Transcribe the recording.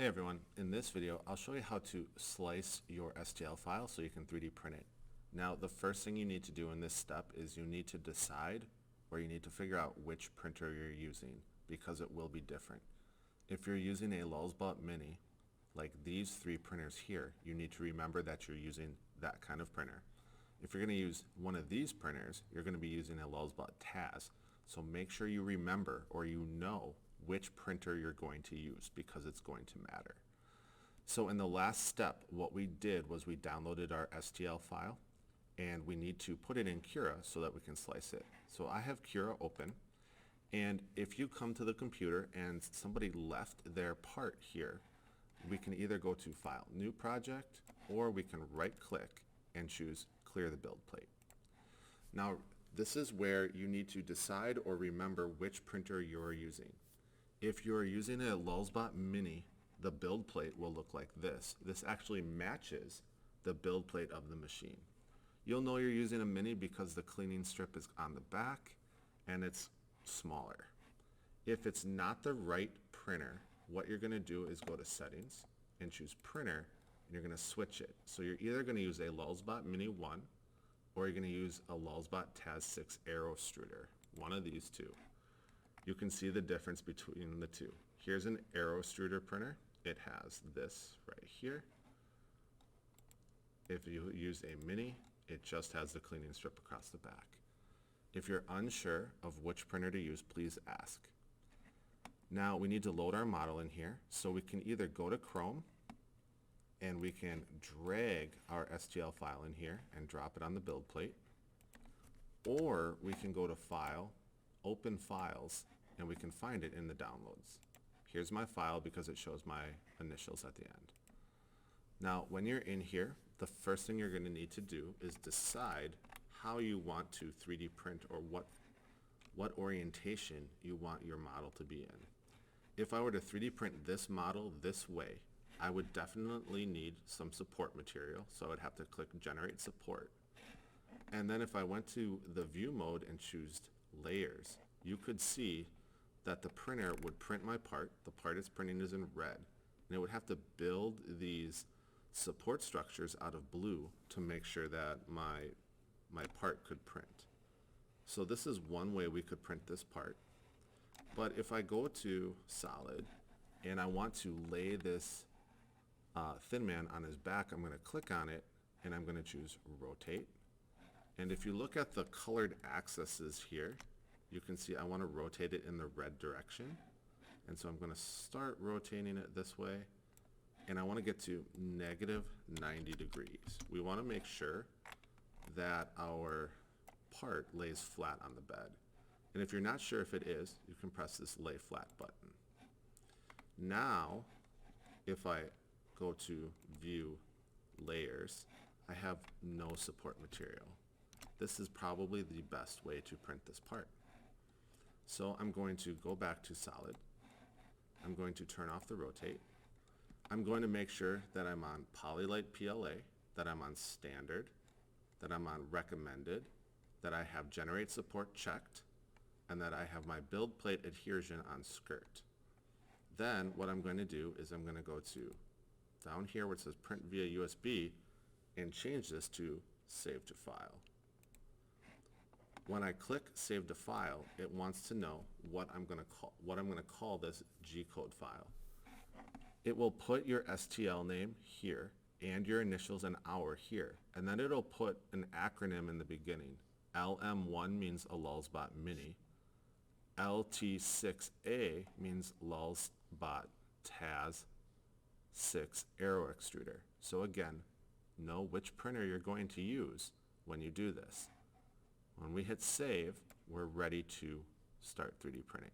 Hey everyone, in this video I'll show you how to slice your STL file so you can 3D print it. Now the first thing you need to do in this step is you need to decide, or you need to figure out which printer you're using, because it will be different. If you're using a Lulzbot Mini, like these three printers here, you need to remember that you're using that kind of printer. If you're going to use one of these printers, you're going to be using a Lulzbot Taz, so make sure you remember, or you know, which printer you're going to use, because it's going to matter. So in the last step, what we did was we downloaded our STL file, and we need to put it in Cura so that we can slice it. So I have Cura open, and if you come to the computer and somebody left their part here, we can either go to File, New Project, or we can right click and choose Clear the Build Plate. Now this is where you need to decide or remember which printer you're using. If you're using a Lulzbot Mini, the build plate will look like this. This actually matches the build plate of the machine. You'll know you're using a Mini because the cleaning strip is on the back and it's smaller. If it's not the right printer, what you're going to do is go to Settings and choose Printer, and you're going to switch it. So you're either going to use a Lulzbot Mini 1 or you're going to use a Lulzbot Taz 6 Aero Extruder, one of these two. You can see the difference between the two. Here's an Aero Extruder printer. It has this right here. If you use a Mini, it just has the cleaning strip across the back. If you're unsure of which printer to use, please ask. Now we need to load our model in here, so we can either go to Chrome and we can drag our STL file in here and drop it on the build plate, or we can go to File, Open Files, and we can find it in the downloads. Here's my file because it shows my initials at the end. Now when you're in here, the first thing you're going to need to do is decide how you want to 3D print, or what orientation you want your model to be in. If I were to 3D print this model this way, I would definitely need some support material, so I would have to click Generate Support. And then if I went to the View mode and choose Layers, you could see that the printer would print my part. The part it's printing is in red, and it would have to build these support structures out of blue to make sure that my part could print. So this is one way we could print this part. But if I go to Solid and I want to lay this Thin Man on his back, I'm going to click on it and I'm going to choose Rotate. And if you look at the colored axes here, you can see I want to rotate it in the red direction. And so I'm going to start rotating it this way, and I want to get to -90 degrees. We want to make sure that our part lays flat on the bed. And if you're not sure if it is, you can press this Lay Flat button. Now, if I go to View Layers, I have no support material. This is probably the best way to print this part. So I'm going to go back to Solid. I'm going to turn off the Rotate. I'm going to make sure that I'm on Polylight PLA, that I'm on Standard, that I'm on Recommended, that I have Generate Support checked, and that I have my build plate adhesion on Skirt. Then what I'm going to do is I'm going to go to down here where it says Print via USB and change this to Save to File. When I click Save to File, it wants to know what I'm going to call this G-code file. It will put your STL name here and your initials and hour here, and then it'll put an acronym in the beginning. LM1 means a Lulzbot Mini. LT6A means Lulzbot Taz 6 Aero Extruder. So again, know which printer you're going to use when you do this. When we hit Save, we're ready to start 3D printing.